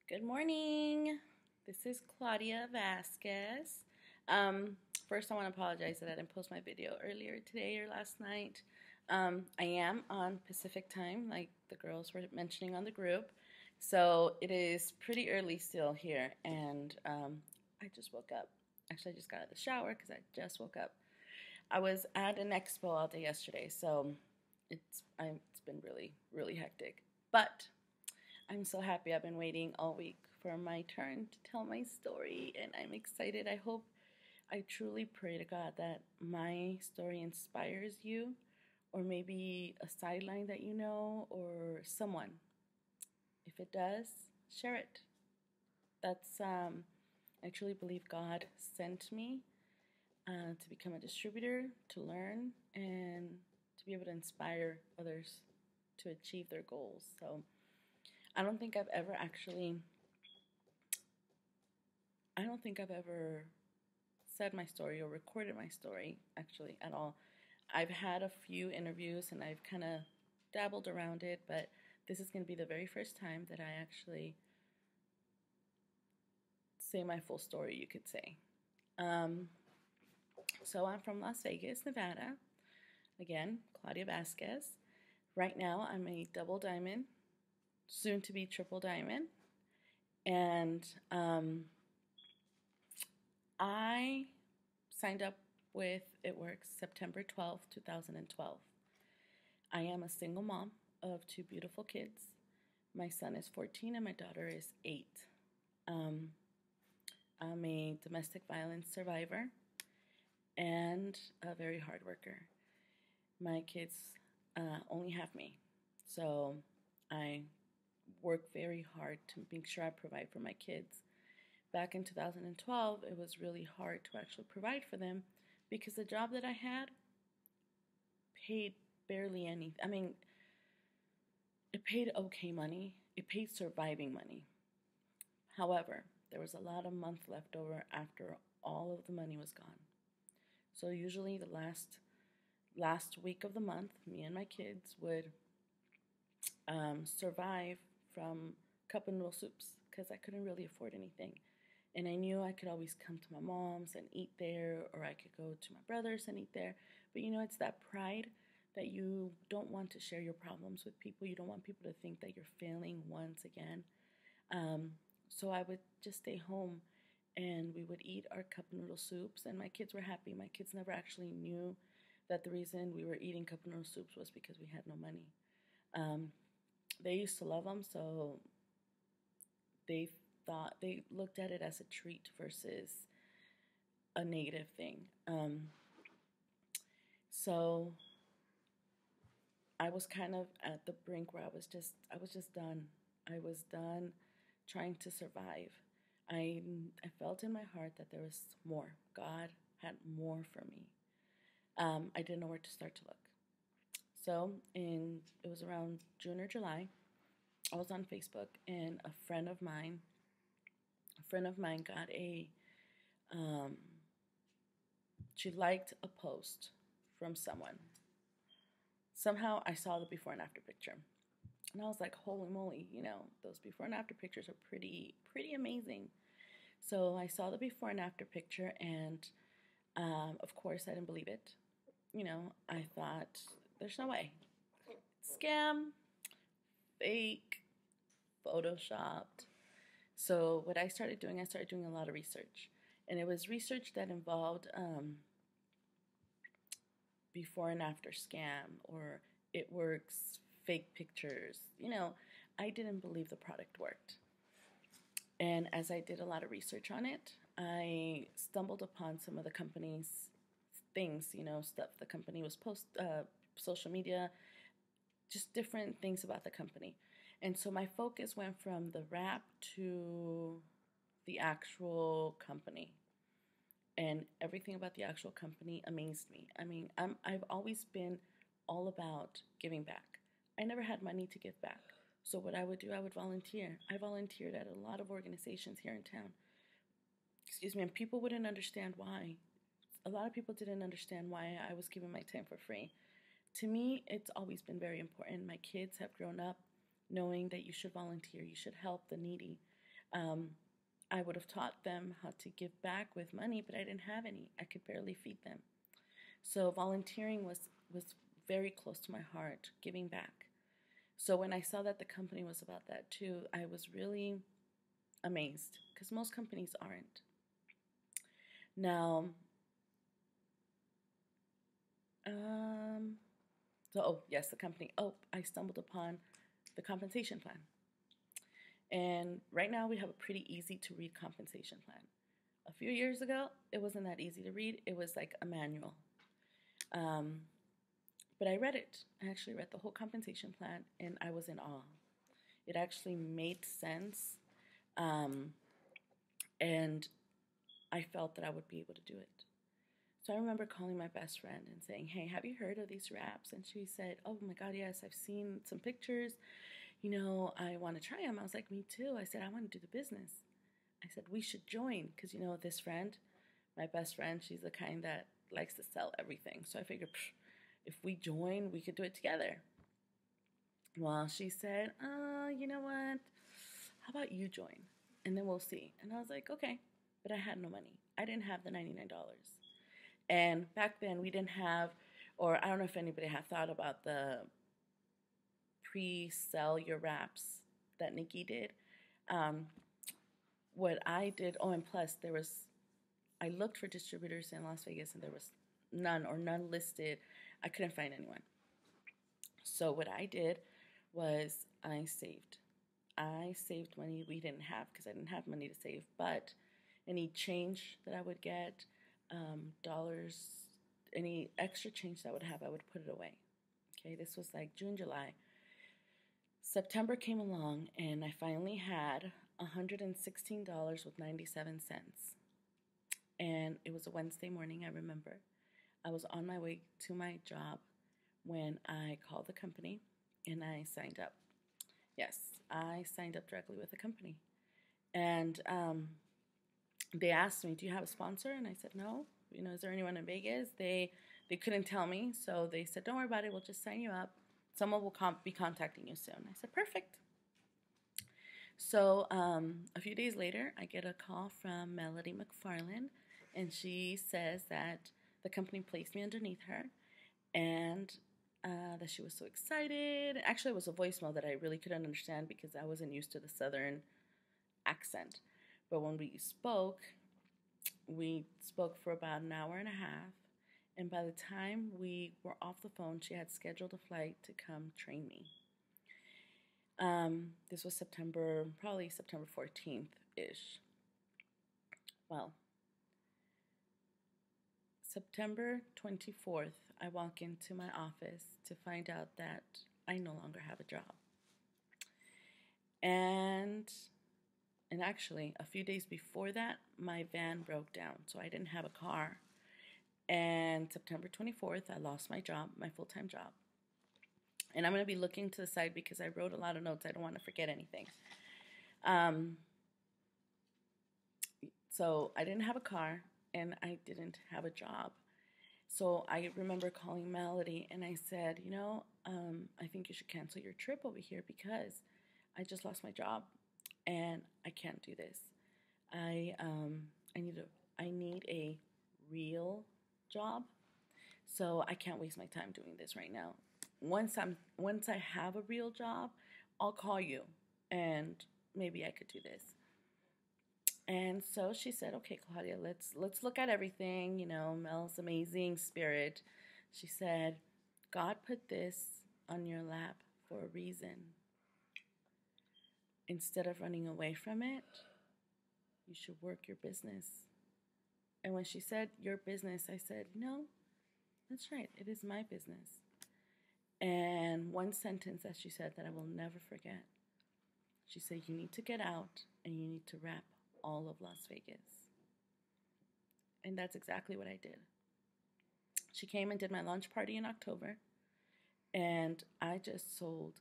Good morning. This is Claudia Vasquez. Um, First, I want to apologize that I didn't post my video earlier today or last night. I am on Pacific time, like the girls were mentioning on the group. So it is pretty early still here, and I just woke up. Actually, I just got out of the shower because I just woke up. I was at an expo all day yesterday, so it's been really hectic. But I'm so happy. I've been waiting all week for my turn to tell my story, and I'm excited. I truly pray to God that my story inspires you, or maybe a sideline that you know, or someone. If it does, share it. I truly believe God sent me to become a distributor, to learn, and to be able to inspire others to achieve their goals. So I don't think I've ever said my story or recorded my story actually at all. I've had a few interviews and I've kind of dabbled around it, but this is going to be the very first time that I actually say my full story, you could say. Um, so I'm from Las Vegas, Nevada. Again, Claudia Vasquez. Right now, I'm a double diamond, soon to be triple diamond. And I signed up with It Works September 12th, 2012. I am a single mom of two beautiful kids. My son is 14 and my daughter is 8. Um, I'm a domestic violence survivor and a very hard worker. My kids only have me, so I work very hard to make sure I provide for my kids. Back in 2012, it was really hard to actually provide for them because the job that I had paid barely anything. I mean, it paid okay money. It paid surviving money. However, there was a lot of month left over after all of the money was gone. So usually the last week of the month, me and my kids would survive from cup and noodle soups because I couldn't really afford anything. And I knew I could always come to my mom's and eat there, or I could go to my brother's and eat there. But it's that pride that you don't want to share your problems with people. You don't want people to think that you're failing once again. Um, so I would just stay home and we would eat our cup noodle soups, and my kids were happy. My kids never actually knew that the reason we were eating cup noodle soups was because we had no money. Um, they used to love them, so they looked at it as a treat versus a negative thing. So I was kind of at the brink where I was just done. I was done trying to survive. I felt in my heart that there was more. God had more for me. I didn't know where to start to look. So it was around June or July. I was on Facebook, and a friend of mine got um, she liked a post from someone. Somehow I saw the before and after picture. And I was like, holy moly, those before and after pictures are pretty amazing. So I saw the before and after picture, and of course, I didn't believe it. I thought, there's no way. Scam, fake, photoshopped. So what I started doing a lot of research. And it was research that involved before and after scam, or it works fake pictures. I didn't believe the product worked. And as I did a lot of research on it, I stumbled upon some of the company's things, stuff the company was social media, just different things about the company. And so my focus went from the wrap to the actual company. And everything about the actual company amazed me. I mean, I've always been all about giving back. I never had money to give back. So what I would do, I would volunteer. I volunteered at a lot of organizations here in town. Excuse me, and people wouldn't understand why. A lot of people didn't understand why I was giving my time for free. To me, it's always been very important. My kids have grown up knowing that you should volunteer, you should help the needy. Um, I would have taught them how to give back with money, but I didn't have any. I could barely feed them. So volunteering was very close to my heart, giving back. So when I saw that the company was about that too, I was really amazed because most companies aren't. Now, um, yes, the company. Oh, I stumbled upon the compensation plan. And right now we have a pretty easy to read compensation plan. A few years ago, it wasn't that easy to read. It was like a manual. Um, but I read it. I actually read the whole compensation plan and I was in awe. It actually made sense. Um, and I felt that I would be able to do it. So I remember calling my best friend and saying, "Hey, have you heard of these wraps?" And she said, "Oh my God, yes, I've seen some pictures. I want to try them." I was like, "Me too." I said, "I want to do the business." I said, "We should join." Because, this friend, my best friend, she's the kind that likes to sell everything. So I figured, if we join, we could do it together. Well, she said, you know what? How about you join? And then we'll see. And I was like, okay. But I had no money. I didn't have the $99. And back then, we didn't have, or I don't know if anybody had thought about the pre-sell your wraps that Nikki did. Um, what I did, and plus I looked for distributors in Las Vegas and there was none or none listed. I couldn't find anyone. So what I did was I saved. I saved money we didn't have because I didn't have money to save, but any change that I would get, dollars, any extra change that I would have, I would put it away. Okay, this was like June, July. September came along and I finally had $116 with 97 cents. And it was a Wednesday morning, I remember. I was on my way to my job when I called the company and I signed up. Yes, I signed up directly with the company. And they asked me, "Do you have a sponsor?" And I said, "No. Is there anyone in Vegas?" They couldn't tell me, so they said, "Don't worry about it. We'll just sign you up. Someone will be contacting you soon." I said, "Perfect." So a few days later, I get a call from Melody McFarland, and she says that the company placed me underneath her, and that she was so excited. Actually, it was a voicemail that I really couldn't understand because I wasn't used to the Southern accent. But when we spoke for about an hour and a half, and by the time we were off the phone, she had scheduled a flight to come train me. This was probably September 14th-ish. Well, September 24th, I walk into my office to find out that I no longer have a job. And actually, a few days before that, my van broke down, so I didn't have a car. And September 24th, I lost my job, my full-time job. And I'm going to be looking to the side because I wrote a lot of notes. I don't want to forget anything. So I didn't have a car and I didn't have a job. So I remember calling Melody and I said, I think you should cancel your trip over here because I just lost my job and I can't do this. I need a real job, so I can't waste my time doing this right now. Once I have a real job, I'll call you and maybe I could do this. And so she said, "Okay, Claudia, let's look at everything. Mel's amazing spirit." She said, "God put this on your lap for a reason. Instead of running away from it, you should work your business." And when she said your business, I said, "No, that's right. It is my business." And one sentence that she said that I will never forget. She said, "You need to get out and you need to wrap all of Las Vegas." And that's exactly what I did. She came and did my launch party in October, and I just sold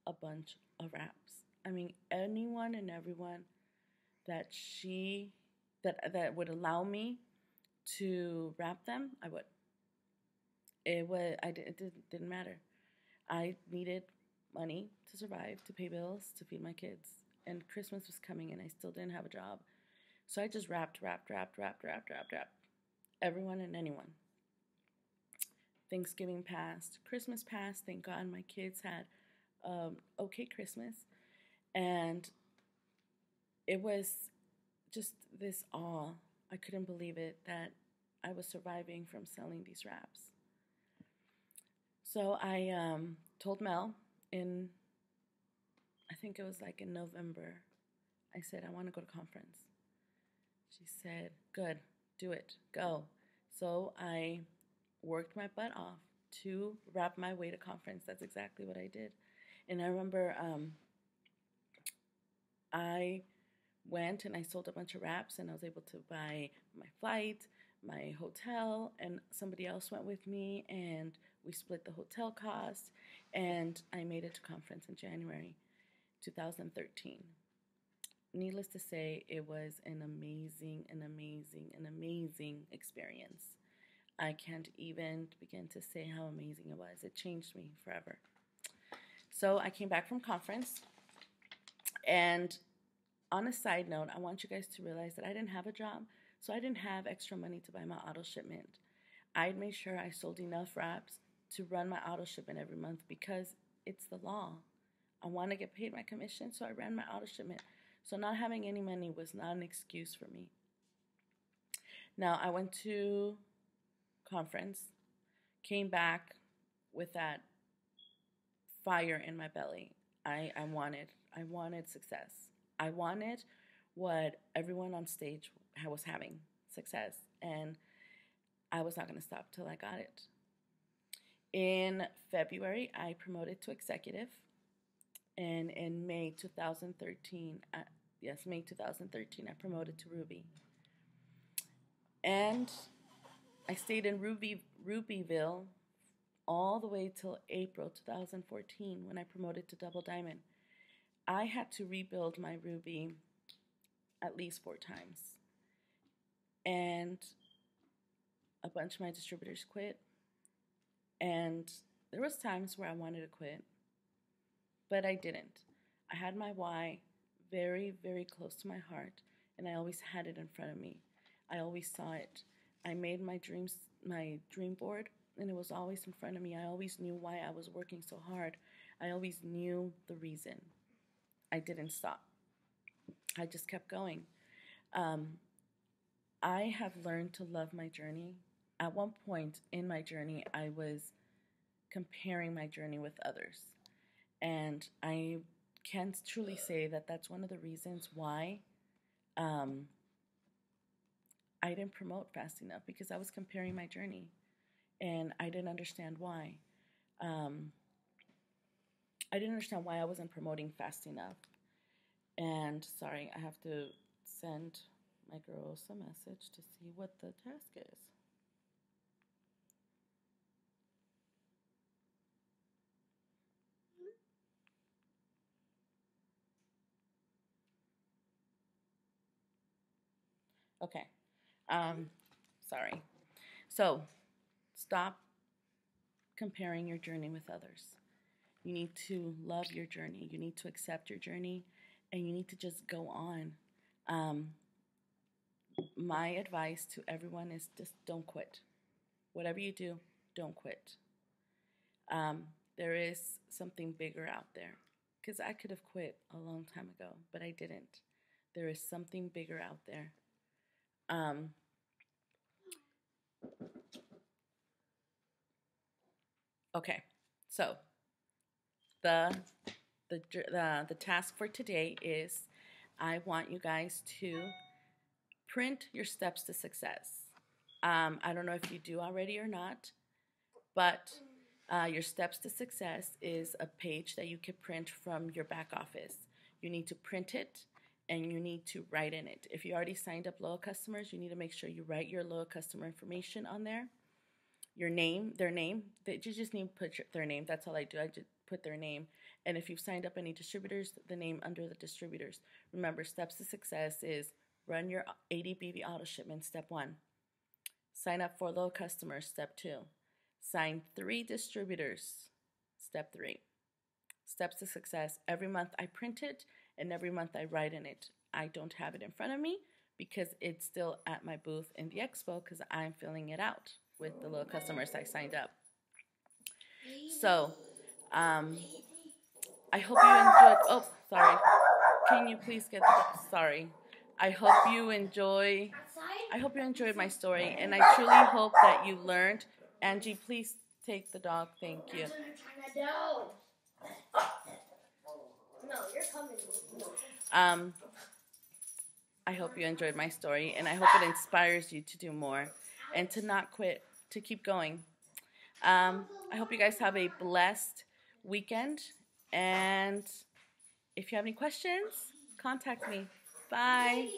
a bunch of wraps. I mean, anyone and everyone that that would allow me to wrap them, I would. It didn't matter. I needed money to survive, to pay bills, to feed my kids, and Christmas was coming and I still didn't have a job. So I just wrapped everyone and anyone. Thanksgiving passed, Christmas passed. Thank God my kids had okay Christmas, and it was just this awe. I couldn't believe it that I was surviving from selling these wraps. So I told Mel in, I think it was like in November, I said, I want to go to conference. She said, good, do it, go. So I worked my butt off to wrap my way to conference. That's exactly what I did. And I remember I went and I sold a bunch of wraps, and I was able to buy my flight, my hotel, and somebody else went with me, and we split the hotel cost, and I made it to conference in January 2013. Needless to say, it was an amazing experience. I can't even begin to say how amazing it was. It changed me forever. So I came back from conference, and on a side note, I want you guys to realize that I didn't have a job, so I didn't have extra money to buy my auto shipment. I'd made sure I sold enough wraps to run my auto shipment every month because it's the law. I want to get paid my commission, so I ran my auto shipment. So not having any money was not an excuse for me. Now, I went to conference, came back with that fire in my belly. I wanted success. I wanted what everyone on stage was having, success, and I was not going to stop till I got it. In February, I promoted to executive, and in May 2013, May 2013, I promoted to Ruby. And I stayed in Rubyville all the way till April 2014 when I promoted to Double Diamond. I had to rebuild my Ruby at least 4 times. And a bunch of my distributors quit. And there was times where I wanted to quit, but I didn't. I had my why very, very close to my heart, and I always had it in front of me. I always saw it. I made my dream board, and it was always in front of me. I always knew why I was working so hard. I always knew the reason. I didn't stop. I just kept going. I have learned to love my journey. At one point in my journey, I was comparing my journey with others. And I can truly say that that's one of the reasons why I didn't promote fast enough, because I was comparing my journey and I didn't understand why. I didn't understand why I wasn't promoting fast enough. And sorry, I have to send my girls a message to see what the task is. Okay. Sorry. So, stop comparing your journey with others. You need to love your journey. You need to accept your journey, and you need to just go on. My advice to everyone is just don't quit. Whatever you do, don't quit. There is something bigger out there, because I could have quit a long time ago, but I didn't. There is something bigger out there. Okay, so the task for today is I want you guys to print your steps to success. I don't know if you do already or not, but your steps to success is a page that you can print from your back office. You need to print it, and you need to write in it. If you already signed up loyal customers, you need to make sure you write your loyal customer information on there. Your name, their name. You just need to put their name. That's all I do. I just put their name. And if you've signed up any distributors, the name under the distributors. Remember, steps to success is run your ADBV auto shipment, step 1. Sign up 4 loyal customers, step 2. Sign 3 distributors, step 3. Steps to success. Every month I print it, and every month I write in it. I don't have it in front of me because it's still at my booth in the expo because I'm filling it out with the little customers I signed up. So, I hope you enjoyed. Oh, sorry. Can you please get the? Sorry. I hope you enjoyed my story, and I truly hope that you learned. Angie, please take the dog. Thank you. No, you're coming. I hope you enjoyed my story, and I hope it inspires you to do more and to not quit, to keep going. I hope you guys have a blessed weekend, and if you have any questions, contact me. Bye.